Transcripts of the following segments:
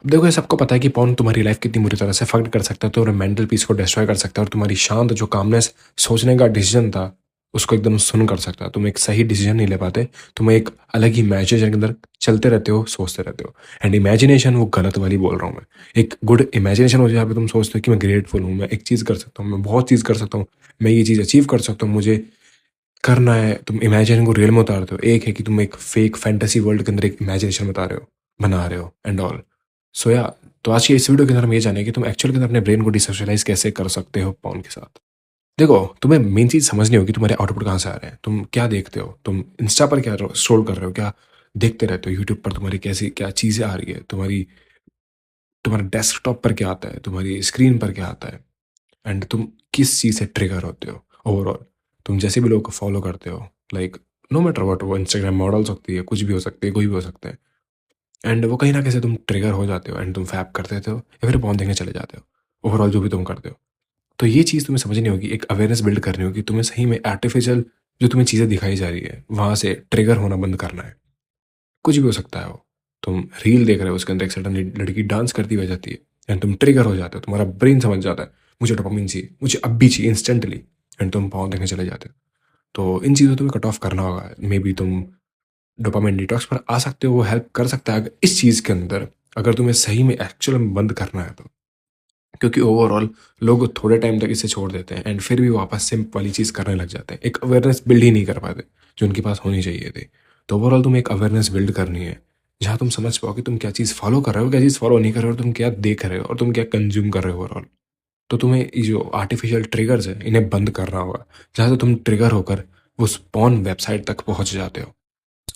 अब देखो, ये सबको पता है कि पॉर्न तुम्हारी लाइफ कितनी बुरी तरह से अफेक्ट कर सकता है, तुम्हारे मेंटल पीस को डिस्ट्रॉय कर सकता है और तुम्हारी शांत जो कामनेस सोचने का डिसीजन था उसको एकदम सुन कर सकता है। तुम एक सही डिसीजन नहीं ले पाते, तुम एक अलग ही इमेजिनेशन के अंदर चलते रहते हो, सोचते रहते हो। एंड इमेजिनेशन वो गलत वाली बोल रहा हूँ मैं। एक गुड इमेजिनेशन हो जहाँ पे तुम सोचते हो कि मैं ग्रेटफुल हूँ, मैं एक चीज़ कर सकता हूँ, मैं बहुत चीज़ कर सकता हूँ, मैं ये चीज़ अचीव कर सकता हूँ, मुझे करना है। तुम इमेजिनेशन को रियल में उतारते हो। एक है कि तुम एक फेक फैंटेसी वर्ल्ड के अंदर एक इमेजिनेशन बता रहे हो, बना रहे हो एंड ऑल। सो या, तो आज की इस वीडियो के अंदर हम ये जानेंगे कि तुम एक्चुअल के अंदर अपने ब्रेन को डिसोशलाइज कैसे कर सकते हो पॉर्न के साथ। देखो, तुम्हें मेन चीज समझनी होगी तुम्हारे आउटपुट कहाँ से आ रहे हैं, तुम क्या देखते हो, तुम इंस्टा पर क्या स्क्रॉल कर रहे हो, क्या देखते रहते हो, यूट्यूब पर तुम्हारी कैसी क्या चीजें आ रही है, तुम्हारा डेस्कटॉप पर क्या आता है, तुम्हारी स्क्रीन पर क्या आता है, एंड तुम किस चीज़ से ट्रिगर होते हो ओवरऑल। तुम जैसे भी लोग को फॉलो करते हो, लाइक नो मैटर वट, वो इंस्टाग्राम मॉडल हो सकती है, कुछ भी हो सकती है, कोई भी हो सकता है, एंड वो कहीं ना कहीं से तुम ट्रिगर हो जाते हो एंड तुम फैप कर देते हो या फिर पॉन देखने चले जाते हो। ओवरऑल जो भी तुम करते हो, तो ये चीज़ तुम्हें समझनी होगी, एक अवेयरनेस बिल्ड करनी होगी। तुम्हें सही में आर्टिफिशियल जो तुम्हें चीज़ें दिखाई जा रही है वहाँ से ट्रिगर होना बंद करना है। कुछ भी हो सकता है वो। तुम रील देख रहे हो, उसके अंदर एक सडन लड़की डांस करती हुई जाती है एंड तुम ट्रिगर हो जाते हो, तुम्हारा ब्रेन समझ जाता है मुझे डोपामिन चाहिए, मुझे अब भी चाहिए इंस्टेंटली, एंड तुम पाँव देखने चले जाते हो। तो इन चीज़ों को तुम्हें कट ऑफ करना होगा। मे बी तुम डोपामिन डिटॉक्स पर आ सकते हो, वो हेल्प कर सकता है अगर इस चीज़ के अंदर, अगर तुम्हें सही में एक्चुअल में बंद करना है तो। क्योंकि ओवरऑल लोग थोड़े टाइम तक इसे छोड़ देते हैं एंड फिर भी वापस सिम्प वाली चीज़ करने लग जाते हैं, एक अवेयरनेस बिल्ड ही नहीं कर पाते जो उनके पास होनी चाहिए थी। तो ओवरऑल तुम्हें एक अवेयरनेस बिल्ड करनी है जहाँ तुम समझ पाओ कि तुम क्या चीज़ फॉलो कर रहे हो, क्या चीज़ फॉलो नहीं कर रहे हो, और तुम क्या देख रहे हो और तुम क्या कंज्यूम कर रहे हो ओवरऑल। तो तुम्हें ये जो आर्टिफिशियल ट्रिगर्स है इन्हें बंद करना होगा, जहाँ से तुम ट्रिगर होकर उस पॉर्न वेबसाइट तक पहुंच जाते हो।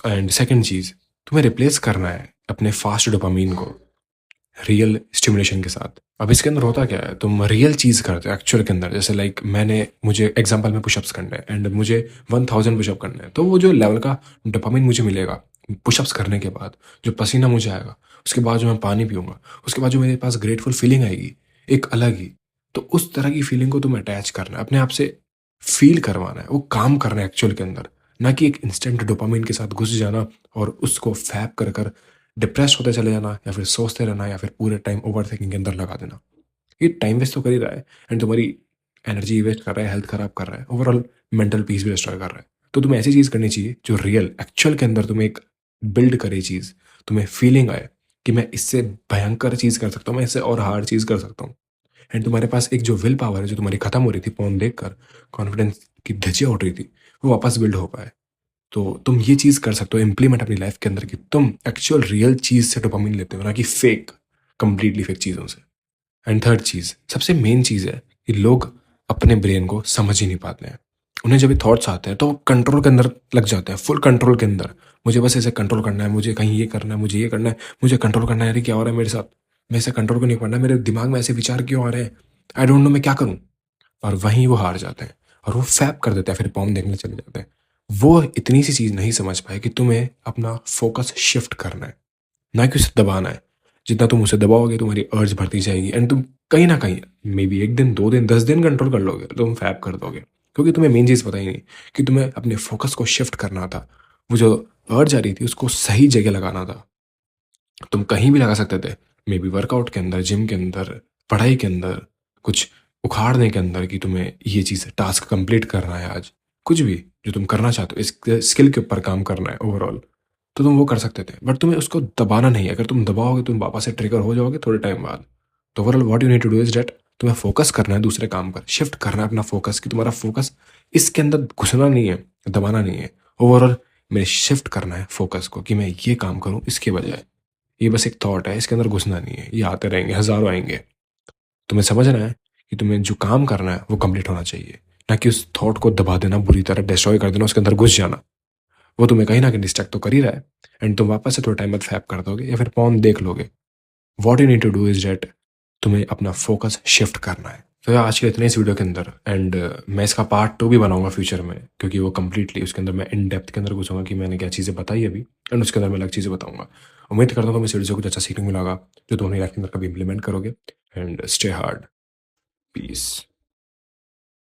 एंड सेकंड चीज़, तुम्हें रिप्लेस करना है अपने फास्ट डोपामीन को रियल स्टिमुलेशन के साथ। अब इसके अंदर होता क्या है, तुम रियल चीज़ करते हो एक्चुअल के अंदर, जैसे लाइक मुझे एग्जांपल में पुशअप्स करने हैं एंड मुझे 1000 पुशअप करने हैं, तो वो जो लेवल का डोपामिन मुझे मिलेगा पुशअप्स करने के बाद, जो पसीना मुझे आएगा, उसके बाद जो मैं पानी पीऊंगा, उसके बाद जो मेरे पास ग्रेटफुल फीलिंग आएगी एक अलग ही। तो उस तरह की फीलिंग को तुम्हें अटैच करना है, अपने आप से फील करवाना है, वो काम करना है एक्चुअल के अंदर, ना कि एक इंस्टेंट डोपामिन के साथ घुस जाना और उसको फैप कर कर डिप्रेस होते चले जाना या फिर सोचते रहना या फिर पूरे टाइम ओवर थिंकिंग के अंदर लगा देना। ये टाइम वेस्ट तो कर ही रहा है एंड तुम्हारी एनर्जी वेस्ट कर रहा है, हेल्थ खराब कर रहा है, ओवरऑल मेंटल पीस भी डिस्ट्रॉय कर रहा है। तो तुम्हें ऐसी चीज़ करनी चाहिए जो रियल एक्चुअल के अंदर तुम्हें एक बिल्ड करे चीज़, तुम्हें फीलिंग आए कि मैं इससे भयंकर चीज़ कर सकता हूँ, मैं इससे और हार्ड चीज़ कर सकता हूँ। एंड तुम्हारे पास एक जो विल पावर है जो तुम्हारी खत्म हो रही थी फोन देखकर, कॉन्फिडेंस की धज्जियां उठ रही थी, वो वापस बिल्ड हो पाए। तो तुम ये चीज़ कर सकते हो इम्प्लीमेंट अपनी लाइफ के अंदर कि तुम एक्चुअल रियल चीज़ से डोपामिन लेते हो, ना कि फेक, कंप्लीटली फेक चीज़ों से। एंड थर्ड चीज़, सबसे मेन चीज़ है कि लोग अपने ब्रेन को समझ ही नहीं पाते हैं। उन्हें जब भी थॉट्स आते हैं तो वो कंट्रोल के अंदर लग जाते हैं, फुल कंट्रोल के अंदर। मुझे बस ऐसे कंट्रोल करना है, मुझे कहीं ये करना है, मुझे ये करना है, मुझे कंट्रोल करना है, अरे क्या हो रहा है मेरे साथ, मैं इसे कंट्रोल को नहीं पढ़ना, मेरे दिमाग में ऐसे विचार क्यों आ रहे हैं, आई डोंट नो मैं क्या करूँ। और वहीं वो हार जाते हैं और वो फैप कर देते हैं, फिर पॉर्न देखने चले जाते हैं। वो इतनी सी चीज़ नहीं समझ पाए कि तुम्हें अपना फोकस शिफ्ट करना है, ना कि उसे दबाना है। जितना तुम उसे दबाओगे तुम्हारी अर्ज बढ़ती जाएगी एंड तुम कहीं ना कहीं मे बी एक दिन, 2 दिन, 10 दिन कंट्रोल कर लोगे, तुम फैप कर दोगे, क्योंकि तुम्हें मेन चीज़ पता ही नहीं कि तुम्हें अपने फोकस को शिफ्ट करना था। वो जो अर्ज आ रही थी उसको सही जगह लगाना था। तुम कहीं भी लगा सकते थे, मे बी वर्कआउट के अंदर, जिम के अंदर, पढ़ाई के अंदर, कुछ उखाड़ने के अंदर कि तुम्हें ये चीज़ टास्क कंप्लीट करना है आज, कुछ भी जो तुम करना चाहते हो, इस स्किल के ऊपर काम करना है ओवरऑल, तो तुम वो कर सकते थे। बट तुम्हें उसको दबाना नहीं है, अगर तुम दबाओगे तुम वापस से ट्रिगर हो जाओगे थोड़े टाइम बाद। तो overall what you need to do is that, तुम्हें फोकस करना है दूसरे काम पर, शिफ्ट करना है अपना फोकस, कि तुम्हारा फोकस इसके अंदर घुसना नहीं है, दबाना नहीं है। ओवरऑल मेरे शिफ्ट करना है फोकस को कि मैं ये काम करूँ इसके बजाय। ये बस एक थॉट है, इसके अंदर घुसना नहीं है, ये आते रहेंगे, हजारों आएंगे। तुम्हें समझना है कि तुम्हें जो काम करना है वो कंप्लीट होना चाहिए, ना कि उस थॉट को दबा देना, बुरी तरह डिस्ट्रॉय कर देना, उसके अंदर घुस जाना। वो तुम्हें कहीं ना कहीं डिस्ट्रैक्ट तो कर ही रहा है एंड तुम वापस से थोड़ा टाइम बाद फैप कर दोगे या फिर पॉन देख लोगे। What you need to do is that, तुम्हें अपना फोकस शिफ्ट करना है। तो यार आज के इतने इस वीडियो के अंदर, एंड मैं इसका पार्ट 2 भी बनाऊंगा फ्यूचर में, क्योंकि वो कंप्लीटली उसके अंदर मैं इन डेप्थ के अंदर घुसूंगा कि मैंने क्या चीज़ें बताई अभी, एंड उसके अंदर मैं अलग चीज़ें बताऊंगा। उम्मीद करता हूँ कि मैं इस वीडियो से कुछ अच्छा सीखने को मिलेगा जो तुम अपनी लाइफ के अंदर कभी इंप्लीमेंट करोगे। And stay hard, piece.